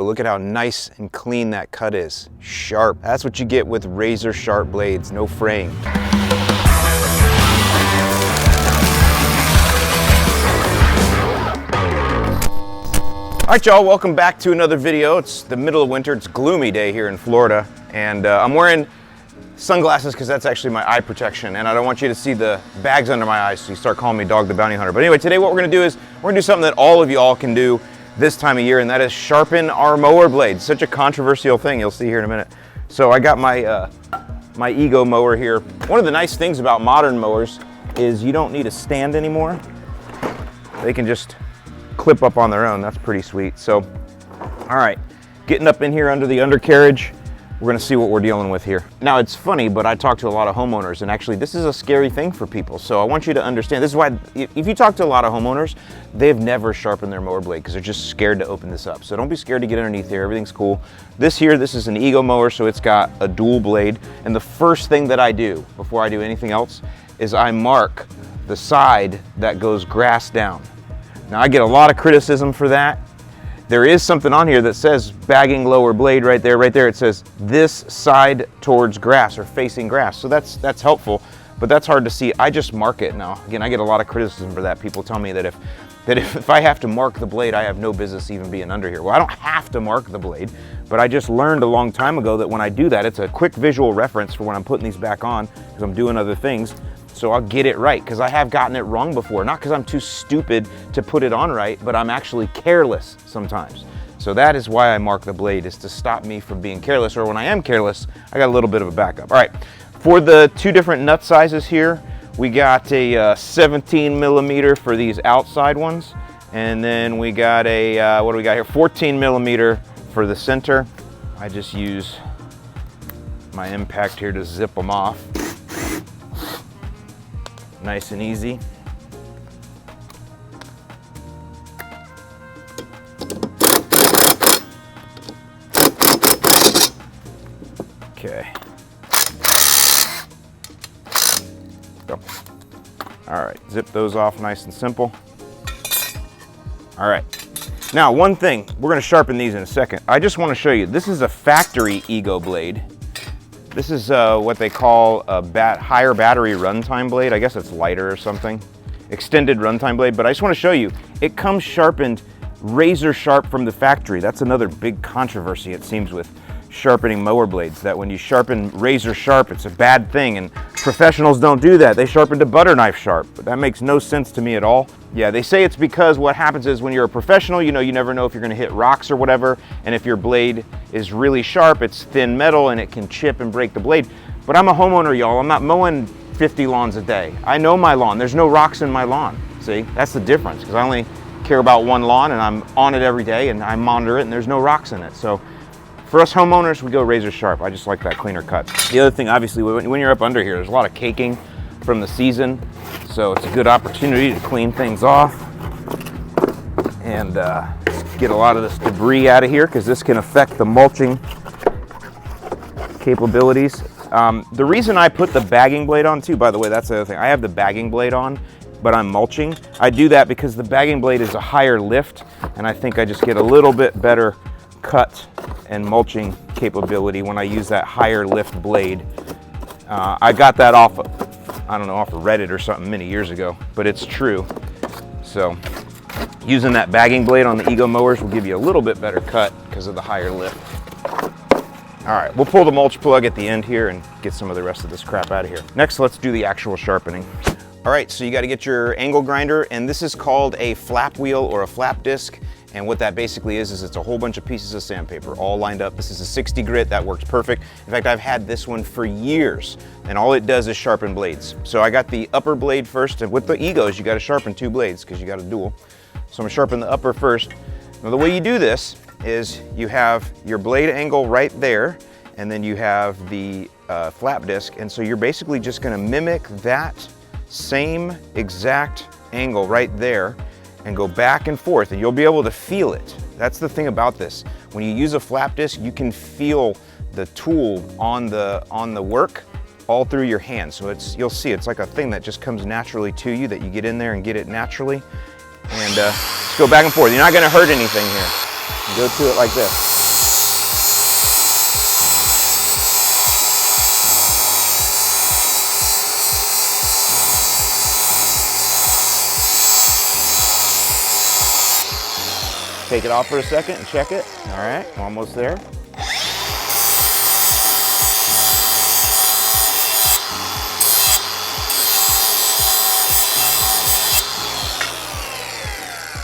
Look at how nice and clean that cut is. Sharp. That's what you get with razor sharp blades, no fraying. All right, y'all, welcome back to another video. It's the middle of winter. It's a gloomy day here in Florida, and I'm wearing sunglasses because that's actually my eye protection, and I don't want you to see the bags under my eyes so you start calling me Dog the Bounty Hunter. But anyway, today what we're gonna do is we're gonna do something that all of y'all can do this time of year, and that is sharpen our mower blades. Such a controversial thing, you'll see here in a minute. So I got my my Ego mower here. One of the nice things about modern mowers is you don't need a stand anymore. They can just clip up on their own. That's pretty sweet. So, all right, getting up in here under the undercarriage, we're gonna see what we're dealing with here. Now, it's funny, but I talk to a lot of homeowners, and actually this is a scary thing for people. So I want you to understand, this is why, if you talk to a lot of homeowners, they've never sharpened their mower blade because they're just scared to open this up. So don't be scared to get underneath here, everything's cool. This is an Ego mower, so it's got a dual blade. And the first thing that I do before I do anything else is I mark the side that goes grass down. Now I get a lot of criticism for that. There is something on here that says bagging lower blade right there. It says this side towards grass or facing grass. So that's helpful, but that's hard to see. I just mark it now. Again, I get a lot of criticism for that. People tell me that if I have to mark the blade, I have no business even being under here. Well, I don't have to mark the blade, but I just learned a long time ago that when I do that, it's a quick visual reference for when I'm putting these back on because I'm doing other things. So I'll get it right, because I have gotten it wrong before. Not because I'm too stupid to put it on right, but I'm actually careless sometimes. So that is why I mark the blade, is to stop me from being careless, or when I am careless, I got a little bit of a backup. All right, for the two different nut sizes here, we got a 17 millimeter for these outside ones, and then we got a, what do we got here? 14 millimeter for the center. I just use my impact here to zip them off. Nice and easy. Okay. Go. All right, zip those off nice and simple. All right. Now, one thing, we're gonna sharpen these in a second. I just wanna show you, this is a factory Ego blade. This is what they call a higher battery runtime blade. I guess it's lighter or something. Extended runtime blade, but I just want to show you, it comes sharpened razor sharp from the factory. That's another big controversy, it seems, with sharpening mower blades, that when you sharpen razor sharp, it's a bad thing, and professionals don't do that. They sharpen to butter knife sharp, but that makes no sense to me at all. Yeah, they say it's because what happens is when you're a professional, you know, you never know if you're gonna hit rocks or whatever, and if your blade is really sharp, it's thin metal and it can chip and break the blade. But I'm a homeowner, y'all. I'm not mowing 50 lawns a day. I know my lawn. There's no rocks in my lawn. See, that's the difference, because I only care about one lawn and I'm on it every day and I monitor it and there's no rocks in it. So for us homeowners, we go razor sharp. I just like that cleaner cut. The other thing, obviously, when you're up under here, there's a lot of caking from the season, so it's a good opportunity to clean things off and get a lot of this debris out of here, because this can affect the mulching capabilities. The reason I put the bagging blade on too, by the way, that's the other thing. I have the bagging blade on, but I'm mulching. I do that because the bagging blade is a higher lift, and I think I just get a little bit better cut and mulching capability when I use that higher lift blade. I got that off of, I don't know, off of Reddit or something many years ago, but it's true. So using that bagging blade on the Ego mowers will give you a little bit better cut because of the higher lift. All right, we'll pull the mulch plug at the end here and get some of the rest of this crap out of here. Next, let's do the actual sharpening. All right, so you got to get your angle grinder, and this is called a flap wheel or a flap disc. And what that basically is it's a whole bunch of pieces of sandpaper all lined up. This is a 60 grit, that works perfect. In fact, I've had this one for years, and all it does is sharpen blades. So I got the upper blade first, and with the Egos, you got to sharpen two blades because you got a dual. So I'm gonna sharpen the upper first. Now the way you do this is you have your blade angle right there, and then you have the flap disc, and so you're basically just gonna mimic that same exact angle right there and go back and forth, and you'll be able to feel it. That's the thing about this. When you use a flap disc, you can feel the tool on the work all through your hand. So you'll see it's like a thing that just comes naturally to you, that you get in there and get it naturally. And just go back and forth. You're not gonna hurt anything here. Go to it like this. Take it off for a second and check it. All right, almost there.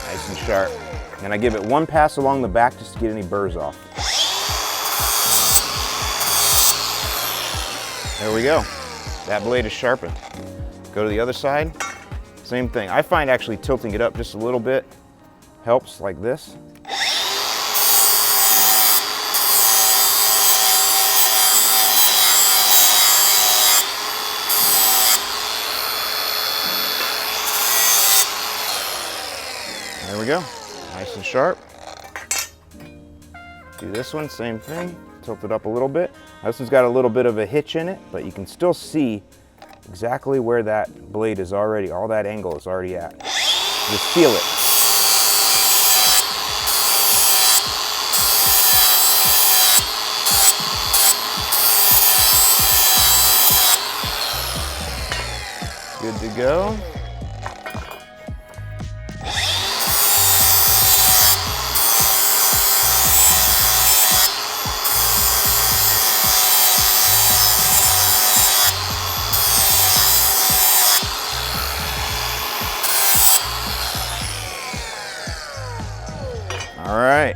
Nice and sharp. And I give it one pass along the back just to get any burrs off. There we go. That blade is sharpened. Go to the other side. Same thing. I find actually tilting it up just a little bit helps, like this. There we go, nice and sharp. Do this one, same thing, tilt it up a little bit. Now, this one's got a little bit of a hitch in it, but you can still see exactly where that blade is already, all that angle is already at. Just feel it. Good to go. All right.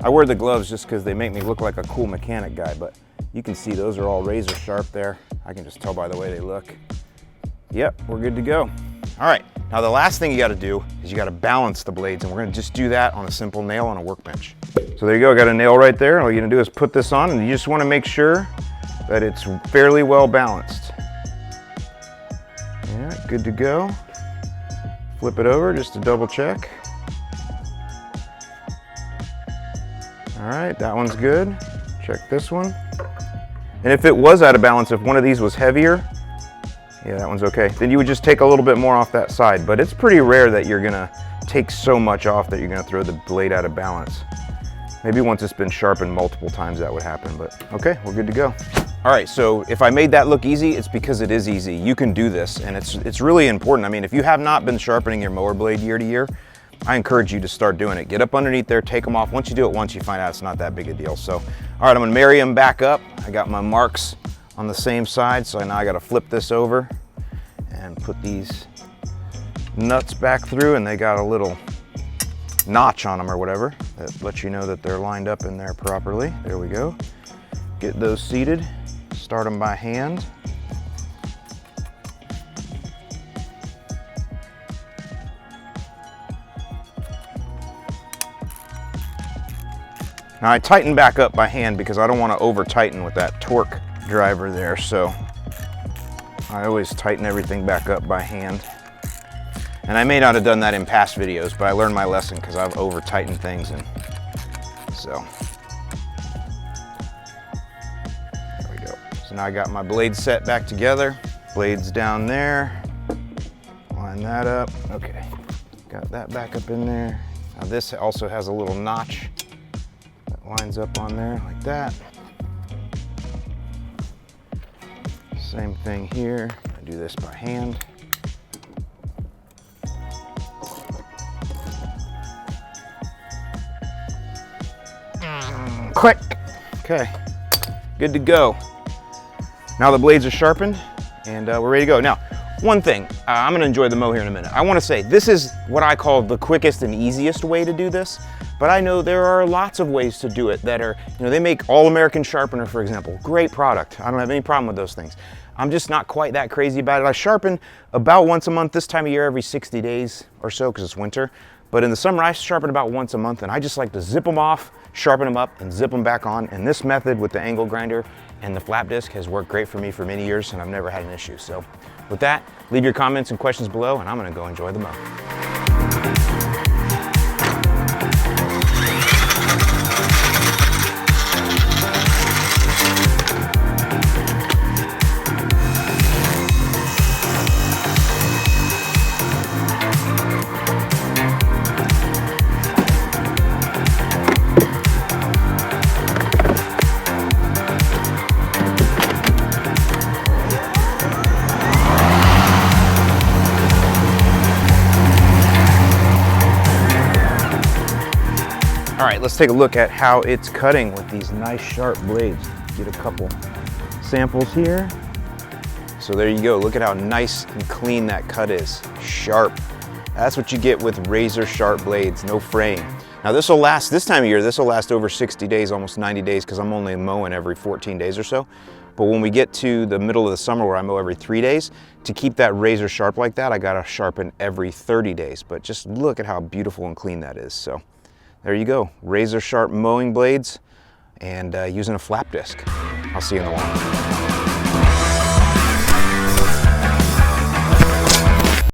I wear the gloves just because they make me look like a cool mechanic guy, but you can see those are all razor sharp there. I can just tell by the way they look. Yep, we're good to go. All right, now the last thing you gotta do is you gotta balance the blades, and we're gonna just do that on a simple nail on a workbench. So there you go, got a nail right there. All you're gonna do is put this on, and you just wanna make sure that it's fairly well balanced. Yeah, good to go. Flip it over just to double check. All right, that one's good. Check this one. And if it was out of balance, if one of these was heavier, yeah, that one's okay. Then you would just take a little bit more off that side, but it's pretty rare that you're gonna take so much off that you're gonna throw the blade out of balance. Maybe once it's been sharpened multiple times that would happen, but okay, we're good to go. All right, so if I made that look easy, it's because it is easy. You can do this, and it's really important. I mean, if you have not been sharpening your mower blade year to year, I encourage you to start doing it. Get up underneath there, take them off. Once you do it once, you find out it's not that big a deal. So, all right, I'm gonna marry them back up. I got my marks on the same side, so now I gotta flip this over and put these nuts back through, and they got a little notch on them or whatever that lets you know that they're lined up in there properly. There we go. Get those seated, start them by hand. Now I tighten back up by hand because I don't want to over tighten with that torque driver there, so I always tighten everything back up by hand. And I may not have done that in past videos, but I learned my lesson because I've over tightened things, and so. There we go. So now I got my blades set back together. Blades down there. Line that up. Okay. Got that back up in there. Now this also has a little notch that lines up on there like that. Same thing here. I do this by hand. Click. Okay, good to go. Now the blades are sharpened, and we're ready to go. Now, one thing, I'm gonna enjoy the mow here in a minute. I wanna say, this is what I call the quickest and easiest way to do this, but I know there are lots of ways to do it that are, you know, they make All-American Sharpener, for example. Great product, I don't have any problem with those things. I'm just not quite that crazy about it. I sharpen about once a month, this time of year, every 60 days or so, because it's winter. But in the summer, I sharpen about once a month, and I just like to zip them off, sharpen them up, and zip them back on. And this method with the angle grinder and the flap disc has worked great for me for many years, and I've never had an issue. So with that, leave your comments and questions below, and I'm gonna go enjoy the mow. All right, let's take a look at how it's cutting with these nice sharp blades. Get a couple samples here. So there you go, look at how nice and clean that cut is. Sharp. That's what you get with razor sharp blades, no fraying. Now this will last, this time of year, this will last over 60 days, almost 90 days, because I'm only mowing every 14 days or so. But when we get to the middle of the summer where I mow every 3 days, to keep that razor sharp like that, I gotta sharpen every 30 days. But just look at how beautiful and clean that is. So there you go, razor sharp mowing blades and using a flap disc. I'll see you in the lawn.